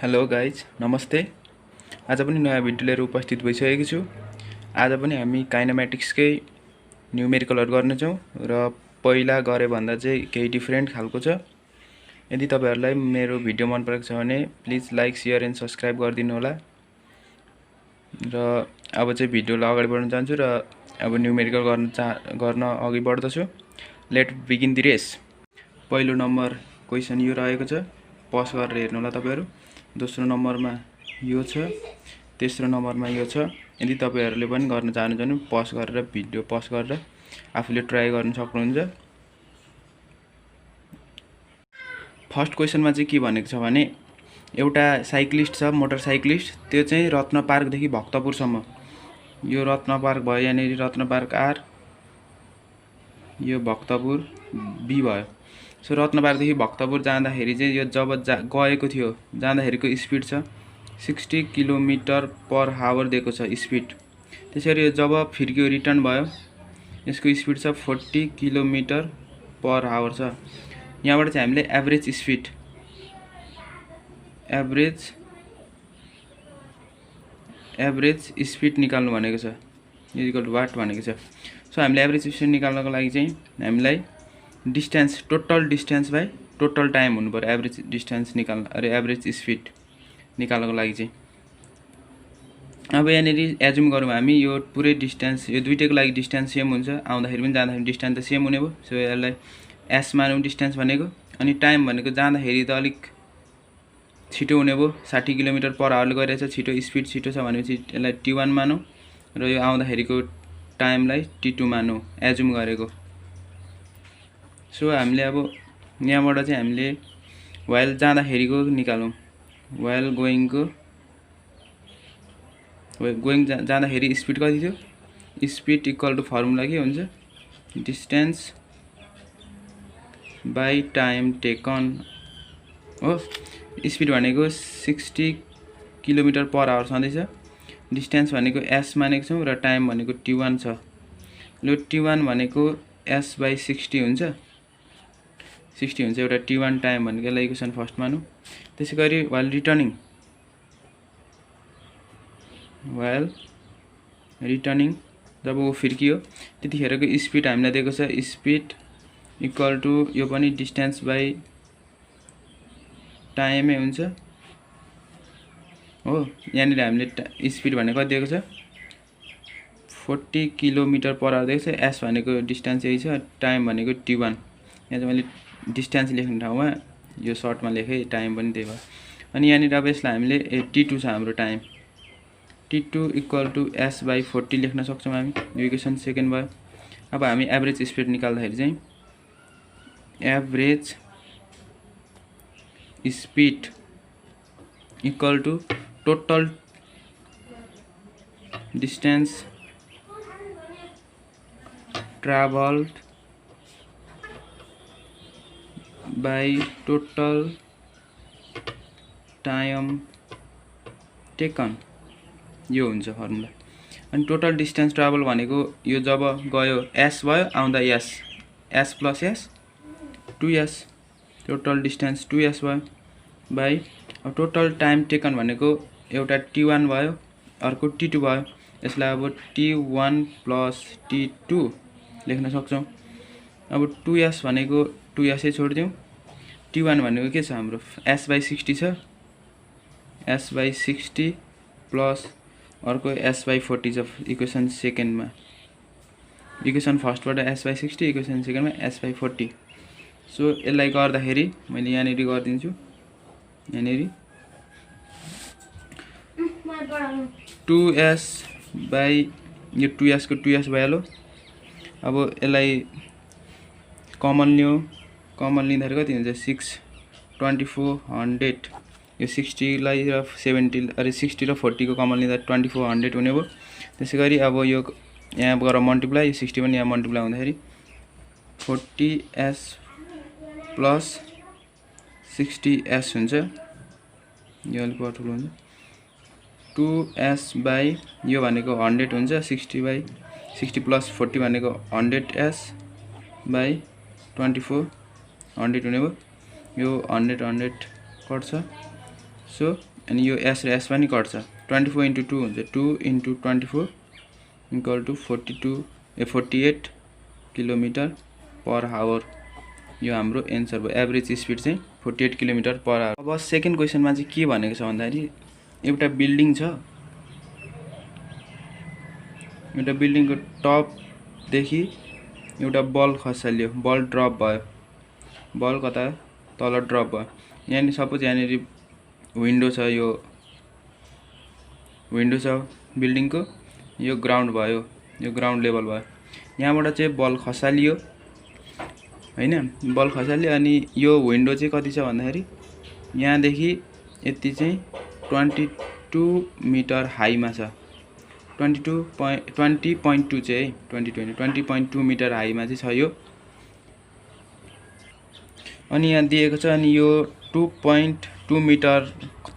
Hello guys नमस्ते। आज पनि नयाँ भिडियो लिएर उपस्थित भइसकेको छु। आज पनि हामी काइनेमेटिक्सकै न्युमेरिकलहरु गर्नेछौँ र पहिला गरे भन्दा चाहिँ केही डिफरेन्ट खालको छ। यदि तपाईहरुलाई मेरो भिडियो मन परेको छ भने please like share and subscribe गरिदिनु होला। र अब चाहिँ भिडियोलाई अगाडि बढाउन चाहन्छु र अब न्युमेरिकल गर्न अघि बढ्दछु। Let begin the race. पहिलो नम्बर क्वेशन यो रहेको छ, पज गरेर हेर्नु होला तपाईहरु। दोस्रो नम्बरमा यो छ, तेस्रो नम्बरमा यो छ। यदि तपाईहरुले पनि गर्न चाहनुहुन्छ भने पज गरेर भिडियो पज गरेर आफूले ट्राई गर्न सक्नुहुन्छ। फर्स्ट क्वेशनमा चाहिँ के भनेको छ भने एउटा साइक्लिस्ट छ, मोटरसाइक्लिस्ट। त्यो चाहिँ रत्न पार्क देखि भक्तपुरसम्म, यो रत्न पार्क भयो, यहाँनेरि रत्न पार्क आर, यो भक्तपुर बी भयो। सो रत्न पार्क देखि भक्तपुर जाँदाखेरि चाहिँ यो जब गएको थियो जाँदाखेरिको स्पिड छ 60 किलोमिटर पर आवर दिएको छ स्पिड। त्यसरी यो जब फिर्क्यो रिटर्न भयो यसको स्पिड छ 40 किलोमिटर पर आवर छ। यहाँबाट चाहिँ हामीले एभरेज स्पिड निकाल्नु भनेको छ, इक्वल टु वाट भनेको छ। सो हामीले एभरेज स्पिड निकाल्नको लागि चाहिँ हामीलाई distance, total distance by total time हुनु पर्यो। एभरेज डिस्टेन्स निकाल्न अरे एभरेज स्पिड निकाल्नको लागि चाहिँ अब यहाँनेरि एज्युम गरौँ हामी यो पुरै डिस्टेन्स, यो दुईटैको लागि डिस्टेन्स सेम हुन्छ, आउँदाखेरि पनि जाँदाखेरि डिस्टेन्स त सेम हुने भयो। सो यसलाई एस मानौँ डिस्टेन्स भनेको, अनि टाइम भनेको जाँदाखेरि त अलिक छिटो हुने भयो, 60 किलोमिटर पर आवरले गइरहेछ, छिटो स्पिड छिटो छ भनेपछि यसलाई t1 मानौँ र यो आउँदाखेरिको टाइमलाई t2 मानौँ एज्युम गरेको। सो हामीले अब यहाँबाट चाहिँ हामीले व्हाइल जाँदाखेरिको निकालौँ, व्हाइल गोइङ जाँदाखेरि स्पिड कति थियो, स्पिड इक्वल टु फर्मुला के हुन्छ, डिस्टेन्स बाइ टाइम टेकन हो। स्पिड भनेको 60 किलोमिटर पर आवर छँदैछ, डिस्टेन्स भनेको s मानेको छौँ र टाइम भनेको t1 छ। लो t1 भनेको s बाइ 60 हुन्छ, 60 हुन्छ एउटा t1 टाइम भनेको, यसलाई इक्वेसन फर्स्ट मानौँ। त्यसैगरी व्हाइल रिटर्निङ जब वो फिर्कियो त्यतिखेरको स्पिड हामीलाई दिएको छ, स्पिड इक्वल टु यो पनि डिस्टेन्स बाइ टाइमै हुन्छ हो। यहाँनिर हामीले स्पिड भनेको कति दिएको छ 40 किलोमिटर पर आवर दिएको छ, s भनेको डिस्टेन्स यही छ, टाइम भनेको t1। यहाँ चाहिँ मैले डिस्टेन्स लेख्ने ठाउँमा यो सर्टमा लेखेँ, टाइम पनि त्यही भयो। अनि यहाँनिर अब यसलाई हामीले t2 छ हाम्रो time, t2 equal to s by 40 लेख्न सक्छौँ हामी, यो इक्वेसन सेकेन्ड भयो। अब हामी एभरेज स्पिड निकाल्दाखेरि चाहिँ average speed equal to total distance travelled by total time taken, यो हुन्छ फर्मुला। अनि टोटल डिस्टेन्स ट्राभल भनेको यो जब गयो s भयो, आउँदा s plus s 2s, total distance 2s भयो बाइ अब टोटल टाइम टेकन भनेको एउटा t1 भयो अर्को t2 भयो। यसलाई अब t1 प्लस t2 लेख्न सक्छौँ। अब 2s भनेको 2s नै छोडिदिउँ, t1 भनेको के छ हाम्रो s बाइ 60 छ, s बाइ 60 प्लस अर्को s बाइ 40 छ इक्वेसन सेकेन्डमा, इक्वेसन फर्स्टबाट s बाइ 60, इक्वेसन सेकेन्डमा s बाइ 40। सो यसलाई गर्दाखेरि मैले यहाँनिर गरिदिन्छु, यहाँनिर 2s बाइ यो 2s को 2s भइहाल्यो। अब यसलाई कमन लियो, कमन लिँदाखेरि कति हुन्छ 6 2400, यो 60 लाई र 70 अरे 60 र 40 को कमन लिँदा 2400 हुने भयो। त्यसैगरी अब यो यहाँ गएर मल्टिप्लाई, यो 60 पनि यहाँ मल्टिप्लाई हुँदाखेरि 40s प्लस 60s हुन्छ, यो अलिक ठुलो हुन्छ, 2s बाइ यो भनेको 100 हुन्छ, 60 बाइ 60 प्लस 40 भनेको 100s बाइ 2400 हुने भयो। यो 100 कट्छ, सो अनि यो s र s पनि कट्छ 24 into 2 हुन्छ 2 into 24 equal to 48 kilometre per hour यो हाम्रो एन्सर भयो एभरेज स्पिड चाहिँ 48 किलोमिटर पर आवर अब सेकेन्ड क्वेशनमा चाहिँ के भनेको छ भन्दाखेरि एउटा बिल्डिङ छ एउटा बिल्डिङको टप देखि एउटा बल खसालियो बल ड्रप भयो बल कता तल ड्रप भयो यहाँ सपोज यहाँ विन्डो छ यो विन्डो छ बिल्डिङको यो ग्राउन्ड भयो यो ग्राउन्ड लेभल भयो यहाँबाट चाहिँ बल खसालियो हैन बल खसाल्यो अनि यो विन्डो चाहिँ कति छ भन्दाखेरि यहाँदेखि यति चाहिँ 22 मिटर हाईमा छ 20.2 चाहिँ 20.2 मिटर हाईमा चाहिँ छ यो अनि यहाँ दिएको छ अनि यो 2.2 मिटर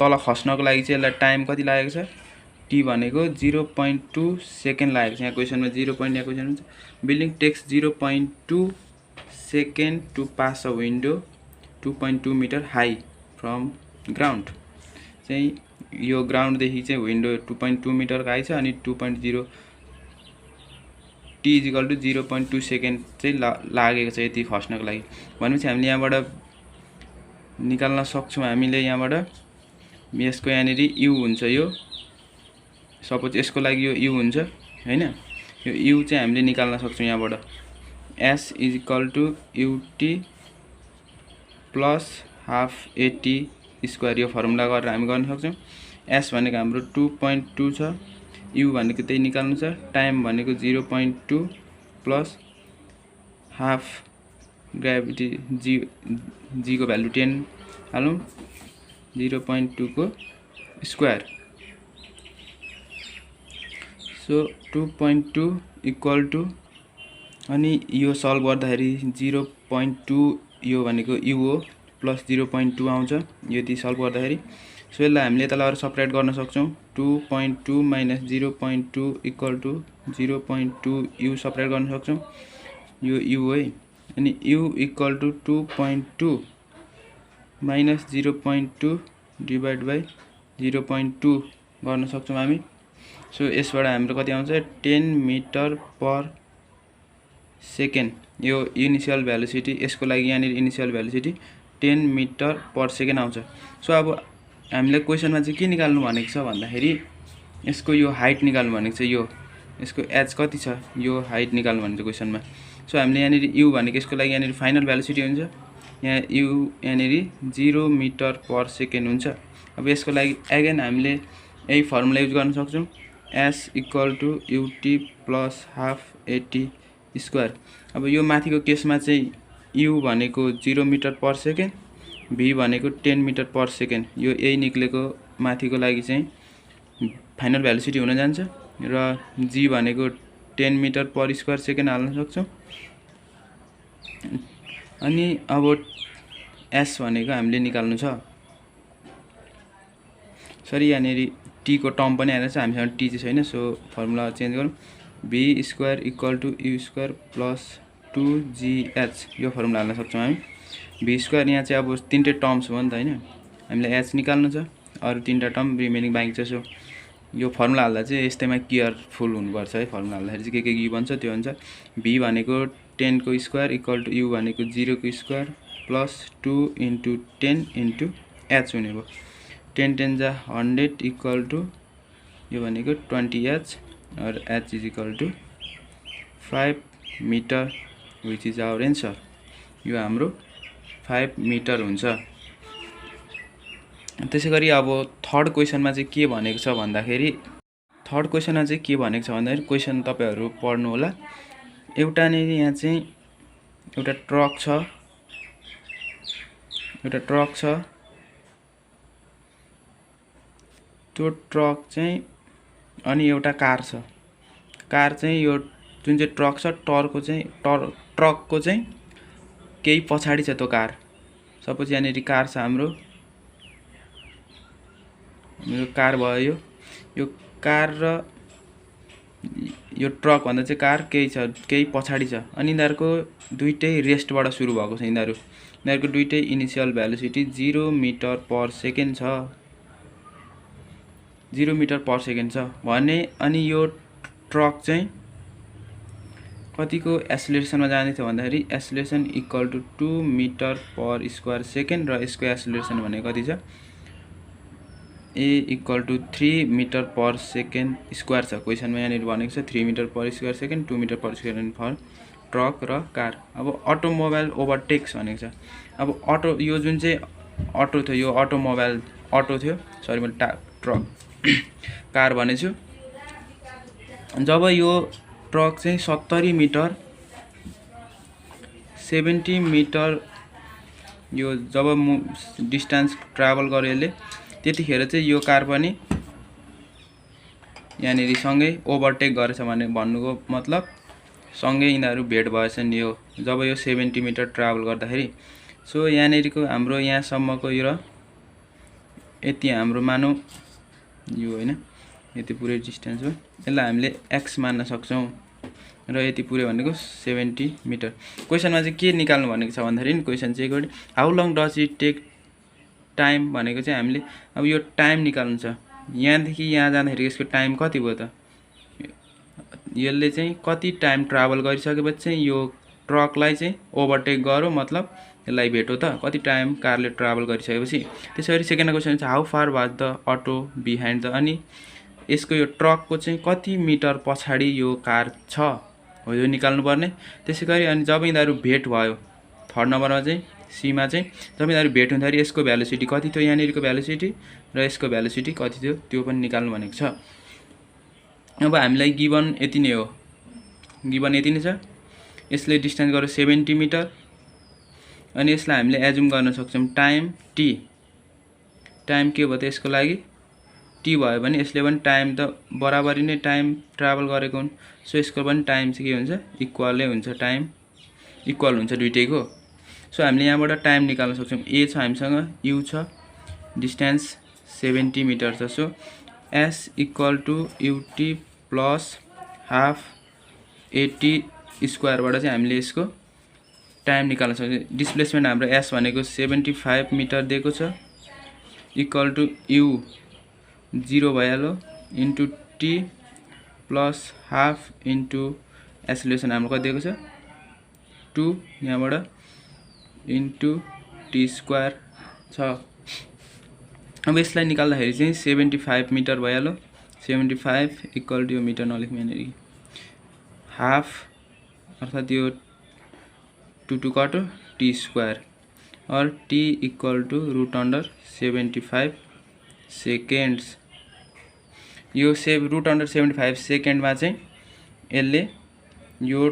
तल खस्नको लागि चाहिँ यसलाई टाइम कति लागेको छ टी भनेको 0.2 सेकेन्ड लागेको छ यहाँ क्वेशनमा 0. यहाँ क्वेशन हुन्छ building takes 0.2 second to pass a window 2.2 metre high from ground चाहिँ यो ग्राउन्डदेखि चाहिँ विन्डो 2.2 मिटर हाई छ अनि 2.0 टी इजिकल टु 0.2 सेकेन्ड चाहिँ लागेको छ यति खस्नको लागि भनेपछि हामीले यहाँबाट निकाल्न सक्छौँ हामीले यहाँबाट यसको यहाँनिर यु हुन्छ यो सपोज यसको लागि यो यु हुन्छ हैन यो यु चाहिँ हामीले निकाल्न सक्छौँ यहाँबाट s is equal to ut plus half at square यो फर्मुला गरेर हामी गर्न सक्छौँ s भनेको हाम्रो 2.2 छ u भनेको त्यही निकाल्नु छ टाइम भनेको 0.2 प्लस हाफ ग्राभिटी g को भ्यालु 10 हालौँ 0.2 को स्क्वायर सो 2.2 इक्वल टु अनि यो सल्भ गर्दाखेरि 0.2 यो भनेको u हो प्लस 0.2 आउँछ यति सल्भ गर्दाखेरि सो यसलाई हामीले तलबाट सपरेट गर्न सक्छौँ 2.2 minus 0.2 equal to 0.2 u separate गर्न सक्छौँ यो u है अनि u equal to 2.2 minus 0.2 divide by 0.2 गर्न सक्छौँ हामी सो यसबाट हाम्रो कति आउँछ 10 मिटर पर सेकेन्ड यो इनिशियल भेलोसिटी यसको लागि यहाँनिर initial velocity 10 metre per second आउँछ सो अब हामीले क्वेशनमा चाहिँ के निकाल्नु भनेको छ भन्दाखेरि यसको यो हाइट निकाल्नु भनेको छ यो यसको एच कति छ यो हाइट निकाल्नु भनेको छ क्वेशनमा सो हामीले यहाँनिर यु भनेको यसको लागि यहाँनिर फाइनल भेलोसिटी हुन्छ यहाँ यु यहाँनिर 0 मिटर पर सेकेन्ड हुन्छ अब यसको लागि अगेन हामीले यही फर्मुला युज गर्न सक्छौँ s equal to ut plus half at square अब यो माथिको केसमा चाहिँ u भनेको 0 मिटर पर सेकेन्ड v भनेको 10 मिटर पर सेकेन्ड यो यही निक्लेको माथिको लागि चाहिँ फाइनल भेलोसिटी हुन जान्छ र g भनेको 10 मिटर पर स्क्वायर सेकेन्ड हाल्न सक्छौँ अनि अब s भनेको हामीले निकाल्नु छ सरी यहाँनिर t को टर्म पनि आएर छ हामीसँग t चाहिँ छैन सो फर्मुला चेन्ज गरौँ v square equal to u square plus 2gh यो फर्मुला हाल्न सक्छौँ हामी v स्क्वायर यहाँ चाहिँ अब तीनटै टर्म्स हो नि त हैन हामीले h निकाल्नु छ अरु तीनटा टर्म रिमेनिङ बाँकी छ सो यो फर्मुला हाल्दा चाहिँ यस्तैमा केयरफुल हुनुपर्छ है फर्मुला हाल्दाखेरि चाहिँ के गिभन छ त्यो हुन्छ v भनेको 10 को स्क्वायर इक्वल टु u भनेको 0 को square plus 2 into 10 into h हुने भयो 10 10 जा 100 इक्वल टु यो भनेको 20h और h is equal to 5 metre which is our answer यो हाम्रो 5 मिटर हुन्छ त्यसैगरी अब थर्ड क्वेशनमा चाहिँ के भनेको छ भन्दाखेरि थर्ड क्वेशनमा चाहिँ के भनेको छ भन्दाखेरि क्वेशन तपाईहरु पढ्नु होला एउटा नै यहाँ चाहिँ एउटा ट्रक छ त्यो ट्रक चाहिँ अनि एउटा कार छ कार चाहिँ यो जुन चाहिँ ट्रक छ ट्रकको चाहिँ केही पछाडी छ त्यो कार सपोज यहाँ कार छ हाम्रो कार भयो यो कार र यो ट्रक भन्दा चाहिँ कार केही पछाडी छ अनि यिनीहरुको दुईटै रेस्टबाट सुरु भएको छ यिनीहरुको दुईटै initial velocity 0 metre per second छ 0 मिटर पर सेकेन्ड छ भने अनि यो ट्रक चाहिँ कतिको एसिलेरेसनमा जाँदै थियो भन्दाखेरि acceleration equal to 2 metre per square second र यसको एसिलेरेसन भनेको कति छ A equal to 3 metre per second square छ क्वेसनमा यहाँनिर भनेको छ 3 metre per square second 2 metre per second for truck र कार। अब अटोमोबाइल ओभरटेक्स भनेको छ। अब अटो यो जुन चाहिँ अटो थियो यो अटोमोबाइल अटो थियो सरी मैले ट्रक कार भनेछु। जब यो ट्रक चाहिँ 70 मिटर 70 मिटर यो जब डिस्टेन्स ट्राभल गर्यो यसले त्यतिखेर चाहिँ यो कार पनि यहाँनिर सँगै ओभरटेक गरेछ भने भन्नुको मतलब सँगै यिनीहरू भेट भएछन् यो जब यो 70 मिटर ट्राभल गर्दाखेरि। सो यहाँनिरको हाम्रो यहाँसम्मको यो र यति हाम्रो मानौँ यो हैन यति पुरै डिस्टेन्स हो यसलाई हामीले x मान्न सक्छौं र यति पुरै भनेको 70 मिटर। क्वेसनमा चाहिँ के निकाल्नु भनेको छ भन्दाखेरि क्वेसन चाहिँ एकवटा how long does it take time भनेको चाहिँ हामीले अब यो टाइम निकाल्नु छ। यहाँदेखि यहाँ जाँदाखेरि यसको टाइम कति भयो त यसले चाहिँ कति टाइम ट्राभल गरिसकेपछि चाहिँ यो ट्रकलाई चाहिँ ओभरटेक गर्यो मतलब यसलाई भेट्यो त कति टाइम कारले ट्राभल गरिसकेपछि। त्यसैगरी सेकेन्ड क्वेसन छ how far was the auto behind the अनि यसको यो ट्रकको चाहिँ कति मिटर पछाडि यो कार छ हो यो निकाल्नु पर्ने। त्यसैगरी अनि जब यिनीहरू भेट भयो थर्ड नम्बरमा चाहिँ सीमा चाहिँ जब यिनीहरू भेट हुँदाखेरि यसको भेलोसिटी कति थियो यहाँनिरको भेलोसिटी र यसको भेलोसिटी कति थियो त्यो पनि निकाल्नु भनेको छ। अब हामीलाई गिवन यति नै हो गिवन यति नै छ। यसले डिस्टेन्स गर्यो 70 मिटर अनि यसलाई हामीले एजुम गर्न सक्छौं टाइम टी टाइम के भयो त यसको लागि टी भयो भने यसले पनि टाइम त बराबरी नै टाइम ट्राभल गरेको हुन्। सो यसको पनि टाइम चाहिँ के हुन्छ इक्वलै हुन्छ टाइम इक्वल हुन्छ दुईटैको। सो हामीले यहाँबाट टाइम निकाल्न सक्छौं ए छ हामीसँग यु छ डिस्टेन्स 70 मिटर छ। So s equal to ut plus half at स्क्वायरबाट चाहिँ हामीले यसको टाइम निकाल्न सक्छौं। डिस्प्लेसमेन्ट हाम्रो s भनेको 75 मिटर दिएको छ इक्वल टु u 0 भइहाल्यो into t plus half into acceleration हाम्रो कति दिएको छ 2 यहाँबाट इन्टु t स्क्वायर छ। अब यसलाई निकाल्दाखेरि चाहिँ 75 मिटर भइहाल्यो 75 इक्वल टु यो मिटर नलेख्नु यहाँनिर हाफ अर्थात् यो 2 टू काटो t स्क्वायर और t equal to root under 75 seconds. यो रूट अंडर 75 सेकेन्डमा चाहिँ यसले यो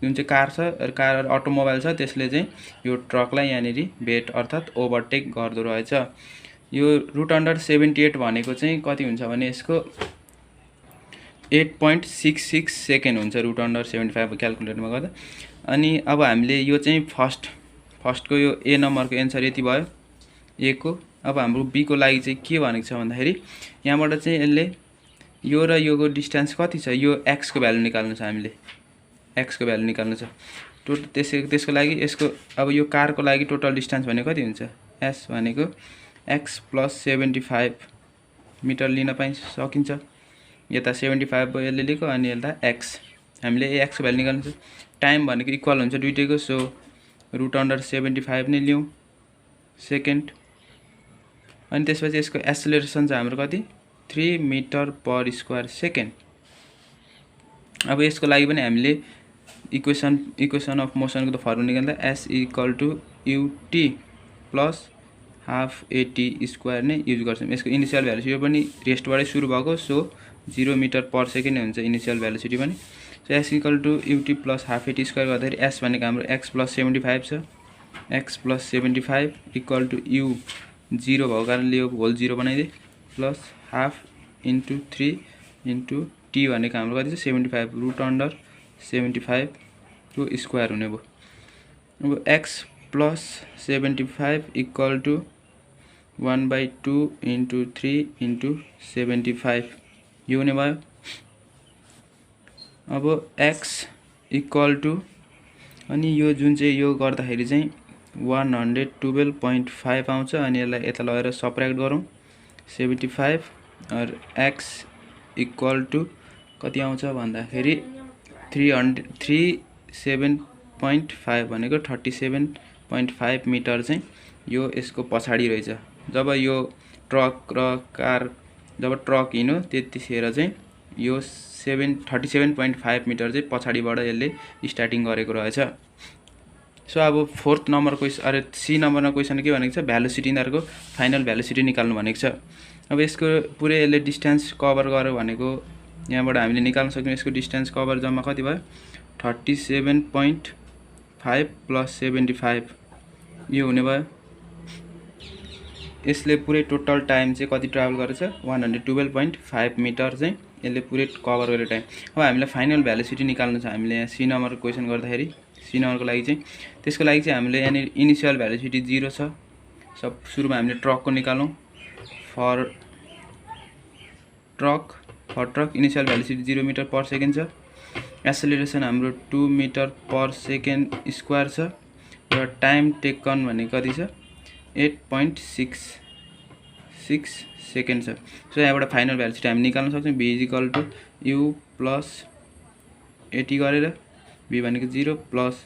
जुन चाहिँ कार छ कार अटोमोबाइल छ त्यसले चाहिँ यो ट्रकलाई यहाँनिर भेट अर्थात् ओभरटेक गर्दो रहेछ। यो रूट अंडर 78 भनेको चाहिँ कति हुन्छ भने यसको 8.66 सेकेन्ड हुन्छ रूट अंडर 75 क्याल्कुलेटरमा गर्दा। अनि अब हामीले यो चाहिँ फर्स्टको यो ए नम्बरको एन्सर यति भयो ए को। अब हाम्रो बी को लागि चाहिँ के भनेको छ भन्दाखेरि यहाँबाट चाहिँ यसले यो र योको डिस्टेन्स कति छ यो x को भ्यालु निकाल्नु छ हामीले x को भ्यालु निकाल्नु छ त्यसको लागि यसको अब यो कारको लागि टोटल डिस्टेन्स भनेको कति हुन्छ s भनेको x प्लस 75 मिटर लिन पाइ सकिन्छ। यता 75 भयो यसले लिएको अनि यता x हामीले x को भ्यालु निकाल्नु छ। टाइम भनेको इक्वल हुन्छ दुईटैको सो रूट अंडर 75 नै लियौं सेकेन्ड। अनि त्यसपछि यसको एसिलेरेसन चाहिँ हाम्रो कति 3 मिटर पर स्क्वायर सेकेन्ड। अब यसको लागि पनि हामीले इक्वेसन अफ मोसन को फर्मुला निकाल्दा s equal to ut plus half at square नै युज गर्छौं। यसको इनिशियल भेलोसिटी पनि रेस्टबाटै सुरु भएको सो 0 मिटर पर सेकेन्ड हुन्छ इनिशियल भेलोसिटी पनि। So s equal to ut plus half at square गर्दाखेरि s भनेको हाम्रो x प्लस 75 छ x plus 75 equal to u 0 भएको कारणले यो होल 0 बनाइदिए plus half into 3 into t भनेको हाम्रो कति छ 75 रूट अंडर 75 को स्क्वायर हुने भयो। अब x plus 75 equal to 1/2 into 3 into 75 यो हुने भयो। अब x इक्वल टु अनि यो जुन चाहिँ यो गर्दाखेरि चाहिँ 112.5 आउँछ अनि यसलाई यता लगेर सबट्र्याक्ट गरौँ 75 एक्स इक्वल टु कति आउँछ भन्दाखेरि 37.5 भनेको 37.5 मिटर चाहिँ यो यसको पछाडि रहेछ। जब यो ट्रक र कार जब ट्रक हिँड्यो त्यतिखेर चाहिँ यो 37.5 मिटर चाहिँ पछाडिबाट यसले स्टार्टिङ गरेको रहेछ। सो अब फोर्थ नम्बर क्वेसन सी नम्बरमा क्वेसन के भनेको छ, भेलोसिटी यिनीहरूको फाइनल भेलोसिटी निकाल्नु भनेको छ। अब यसको पुरै यसले डिस्टेन्स कभर गर्यो भनेको यहाँबाट हामीले निकाल्न सक्छौँ। यसको डिस्टेन्स कभर जम्मा कति भयो 37.5 प्लस 75 यो हुने भयो। यसले पुरै टोटल टाइम चाहिँ कति ट्राभल गरेछ 112.5 मिटर चाहिँ यसले पुरै कभर गरेको टाइम। अब हामीलाई फाइनल भेलोसिटी निकाल्नु छ। हामीले यहाँ सी नम्बरको क्वेसन गर्दाखेरि सी नम्बरको लागि चाहिँ त्यसको लागि चाहिँ हामीले यहाँ इनिसियल भेलोसिटी 0 छ। सब सुरुमा हामीले ट्रकको निकालौँ। For truck initial velocity 0 metre per second छ। एक्सेलरेसन हाम्रो 2 मिटर पर सेकेन्ड स्क्वायर छ र टाइम टेकन भनेको कति छ 8.66 सेकेन्ड छ। सो यहाँबाट फाइनल भेलोसिटी हामी निकाल्न सक्छौँ। v equal to u plus 80 गरेर v भनेको 0 plus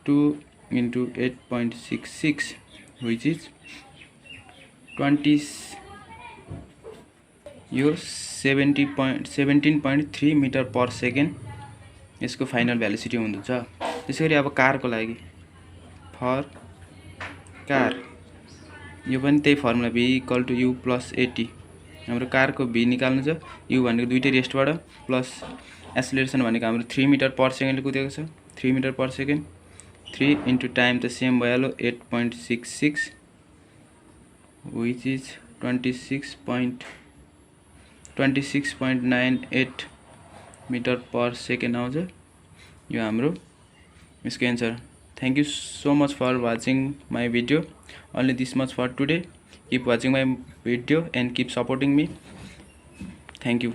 2 into 8.66 which is 17.3 metre per second यसको फाइनल भेलोसिटी हुन्छ। त्यसैगरी अब कारको लागि फर कार यो पनि त्यही formula v equal to u plus 80। हाम्रो कारको v निकाल्नु छ। u भनेको दुईटै रेस्टबाट प्लस एक्सेलरेसन भनेको हाम्रो 3 मिटर पर सेकेन्डले कुदेको छ 3 metre per second 3 into time त सेम भइहाल्यो 8.66 which is 26.98 metre per second आउँछ। यो हाम्रो यसको answer. Thank you so much for watching my video. Only this much for today. Keep watching my video and keep supporting me. Thank you.